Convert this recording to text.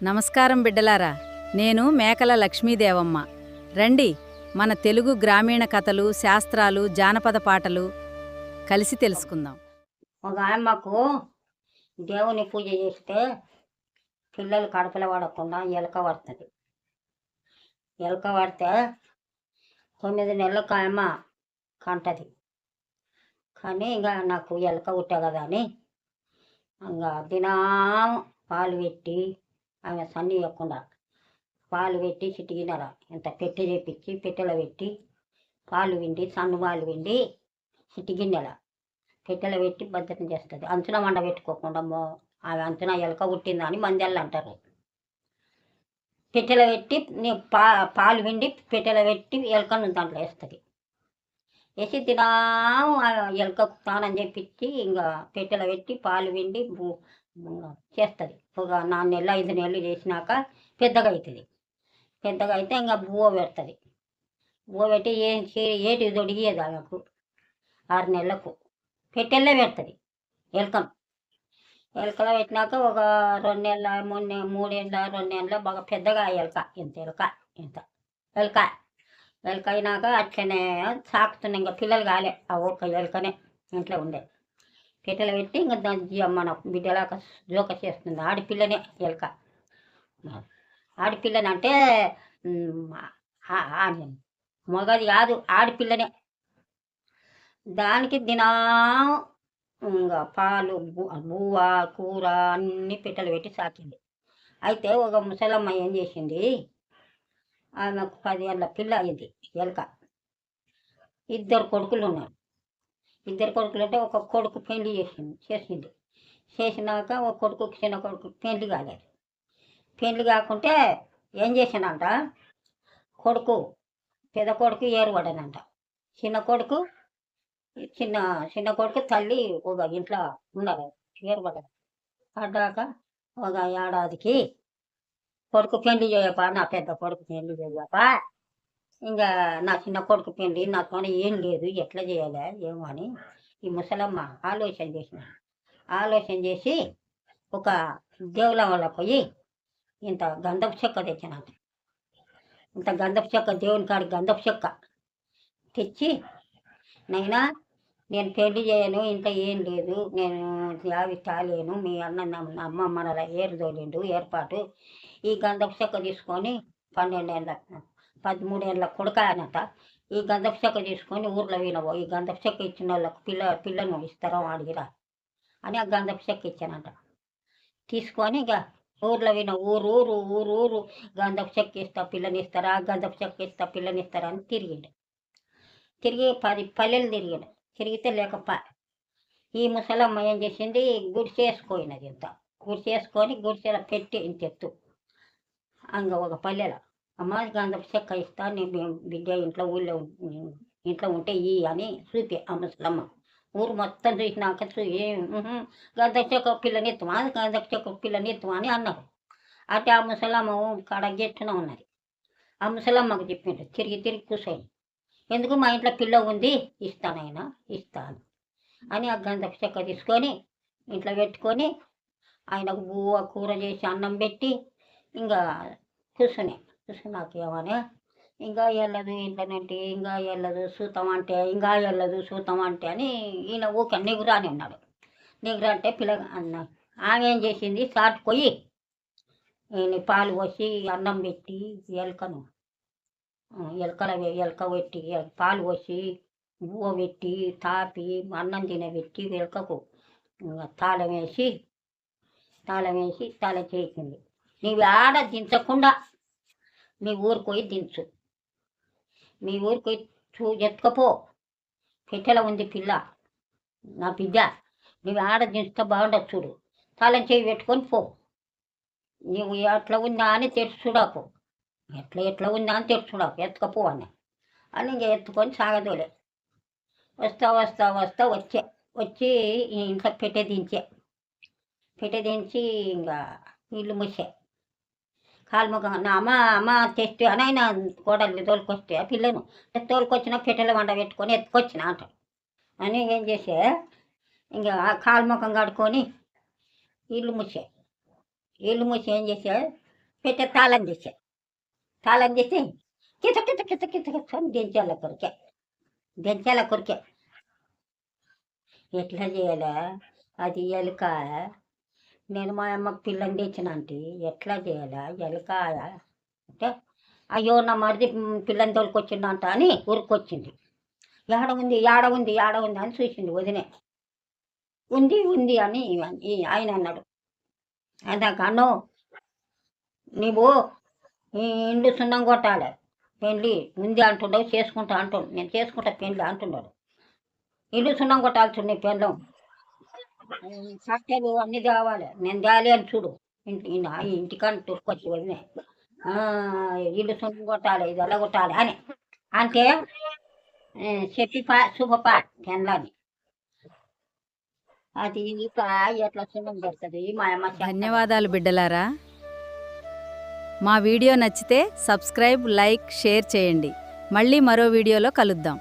నమస్కారం బిడ్డలారా, నేను మేకల లక్ష్మీదేవమ్మ. రండి, మన తెలుగు గ్రామీణ కథలు, శాస్త్రాలు, జానపద పాటలు కలిసి తెలుసుకుందాం. ఒక ఆయమ్మకు దేవుని పూజ చేస్తే పిల్లలు కడుపులో పడకుండా ఎలక పడుతుంది. ఎలక పడితే 9 నెలలకు ఆయమ్మ కంటది. కానీ ఇంకా నాకు ఎలక పుట్టా కదా అని ఇంకా దినం పాలు పెట్టి ఆమె సన్ని ఇవ్వకుండా పాలు పెట్టి చిటికినర ఇంత పెట్టె చేపించి పెట్టెలో పెట్టి పాలు విండి సన్ను పాలు విండి చిటికిన్నెల పెట్టెలో పెట్టి భద్రత చేస్తుంది. అంచున మండ పెట్టుకోకుండా ఆమె అంచున ఎలక పుట్టిందని మందెళ్ళు అంటారు. పెట్టెలో పెట్టి పాలు విండి పెట్టెలో పెట్టి ఎలకను దాంట్లో వేస్తుంది. వేసి దినం ఎలక స్నానం చేపించి ఇంకా పెట్టెలో పెట్టి పాలు విండి చేస్తుంది. ఒక 4 నెలలు 5 నెలలు చేసినాక పెద్దగా అవుతుంది. పెద్దగా అయితే ఇంకా బువ్వ పెడుతుంది. బువ్వ పెట్టి ఏటి దొడిగేది ఆమెకు 6 నెలలకు పెట్టెల్లే పెడుతుంది ఎలకను. ఎలకలో పెట్టినాక ఒక 2 నెలల 3 ఏళ్ళ 2 నెలల బాగా పెద్దగా ఎలక ఇంత ఎలక అయినాక అట్లనే సాకుతున్నాయి. ఇంకా పిల్లలు కాలే ఆ ఒక్క ఎలకనే ఇంట్లో ఉండే పెట్టెలు పెట్టి ఇంకా మన బిడ్డలాగా జోక చేస్తుంది. ఆడపిల్లనే ఎలక. ఆడపిల్లనంటే మగది కాదు, ఆడపిల్లనే. దానికి దినం ఇంకా పాలు బువ్వ కూర అన్నీ పెట్టెలు పెట్టి సాకింది. అయితే ఒక ముసలమ్మ ఏం చేసింది, ఆమెకు 10 ఏళ్ళ పిల్ల అయింది ఎలక. 2 కొడుకులు ఉన్నారు. 2 కొడుకులు అంటే ఒక కొడుకు పెళ్లి చేసింది. చేసినాక ఒక కొడుకు చిన్న కొడుకు పెళ్లి కాలేదు. పెళ్లి కాకుంటే ఏం చేశానంట, పెద్ద కొడుకు ఏరుపడనంట. చిన్న కొడుకు తల్లి ఒక ఇంట్లో ఉన్నారు ఏరుపడ. పడ్డాక ఒక ఏడాదికి కొడుకు పెళ్లి చేయపా, నా పెద్ద కొడుకు పెళ్లి చేయపా, ఇంకా నా చిన్న కొడుకు పెళ్లి నాతో ఏం లేదు, ఎట్లా చేయాలి ఏమో అని ఈ ముసలమ్మ ఆలోచన చేసి ఒక దేవుల వల్ల పోయి ఇంత గంధపు చెక్క తెచ్చినాను. ఇంత గంధపు చెక్క, దేవుని కాడి గంధపు చెక్క తెచ్చి, నైనా నేను పెళ్లి చేయను, ఇంట్లో ఏం లేదు, నేను యావి తాలేను, మీ అమ్మ మనల ఏరుదోలిండు ఏర్పాటు, ఈ గంధపు చెక్క తీసుకొని 13 ఏళ్ళ కొడుక అనట, ఈ గంధపు చెక్క తీసుకొని ఊర్లో వినవో, ఈ గంధపు చెక్క ఇచ్చిన వాళ్ళకు పిల్లను ఇస్తారా అడిగిరా అని ఆ గంధపు చెక్క ఇచ్చానంట. తీసుకొని ఇక ఊర్లో విన ఊరు గంధపు చెక్క ఇస్తా పిల్లని ఇస్తారా, గంధపు చెక్క ఇస్తా పిల్లని ఇస్తారా అని తిరిగి 10 పల్లెలు తిరిగితే లేకప. ఈ ముసలమ్మ ఏం చేసింది, గుడిసేసుకున్నది. గుడిసేసుకొని గుడిసెల పెట్టి ఇంతెత్తు ఇంకా ఒక పల్లెలో, అమ్మ గంధపు చెక్క ఇస్తా, నేను బిడ్డ ఇంట్లో ఉంటే అని చూపి ఆ ముసలమ్మ. ఊరు మొత్తం చూసినాక గంధపు చెక్క పిల్లని ఎత్తుమా, గంధపు చెక్క పిల్లని ఎత్తుమా అని అన్నారు. అంటే ఆ ముసలమ్మ కడగెట్టున ఉన్నది. ఆ ముసలమ్మకు చెప్పిండు తిరిగి కూర్చొని, ఎందుకు మా ఇంట్లో పిల్ల ఉంది, ఇస్తాను అని ఆ గంధపు చెక్క తీసుకొని ఇంట్లో పెట్టుకొని ఆయనకు బువ్వ కూర చేసి అన్నం పెట్టి ఇంకా కూర్చున్నాక ఏమని, ఇంకా వెళ్ళదు ఇంట్లో నుండి, ఇంకా వెళ్ళదు చూతాం అంటే అని ఈయన ఊక నిగురాని ఉన్నాడు. నిగురా అంటే అన్న ఆమె ఏం చేసింది, చాటుపోయి ఈయన పాలు పోసి అన్నం పెట్టి ఎలక పెట్టి పాలు పోసి బువ్వ పెట్టి తాపి అన్నం తినబెట్టి ఎలకకు తాళం వేసి చేసింది. నీవు ఆడ దించకుండా మీ ఊరికి పోయి దించు, మీ ఊరికి పోయి ఎత్తుకపో, పెట్టెల ఉంది పిల్ల నా బిడ్డ, నువ్వు ఆడ దించుతా బాగుండదు చూడు, తాళం చేయి పెట్టుకొని పో, నువ్వు ఎట్లా ఉందా అని తెలుసుడాకు, ఎట్లా ఉందా అని తెలుసుడాకు, ఎత్తుకపో అని ఇంకా ఎత్తుకొని సాగదోలే. వస్తా వచ్చి ఇంట్లో పెట్టె దించి ఇంకా ఇల్లు మూసే కాలుముఖం నా అమ్మ తెస్తే అని ఆయన కోడల్ని తోలుకొస్తే ఆ పిల్లను తోలుకొచ్చిన పెట్టెల వంట పెట్టుకొని ఎత్తుకొచ్చిన అంటాడు అని ఏం చేసే ఇంకా కాలుముఖం కడుక్కొని ఇల్లు మూసే ఏం చేసే పెట్టే తాళం తీసే తాళం తీసి కిత కిత కిత కిత కిత అని దించాల కొరికే ఎట్లా చేయాలా అది ఎలుక నేను మా అమ్మకి పిల్లని తెచ్చిన అంటే ఎట్లా చేయాలా ఎలుక అంటే అయ్యో నా మరిది పిల్లని తోలుకొచ్చిందంట అని ఊరికొచ్చింది. ఏడ ఉంది అని చూసింది వదినే. ఉంది అని ఆయన అన్నాడు. అన్నాక అన్నో నీవు ఈ ఇండ్లు సున్నం కొట్టాలి, పెళ్ళి ఉంది అంటుండవు, చేసుకుంటా అంటుండు. నేను చేసుకుంటా పెళ్ళి అంటున్నాడు. ఇల్లు సున్నం కొట్టాల్సి నీ పెళ్ళం, కట్టెలు అన్నీ తేవాలి, నేను తేలి అని చూడు. ఇంటికాని తురుకొచ్చి వదినే ఇల్లు సున్నం కొట్టాలి, ఇది ఎలా కొట్టాలి అని అంటే చెప్పి శుభపా పెళ్ళని అది ఇక ఎట్లా సున్నం పెడుతుంది మా అమ్మ. ధన్యవాదాలు బిడ్డలారా. మా వీడియో నచ్చితే సబ్స్క్రైబ్, లైక్, షేర్ చేయండి. మళ్ళీ మరో వీడియోలో కలుద్దాం.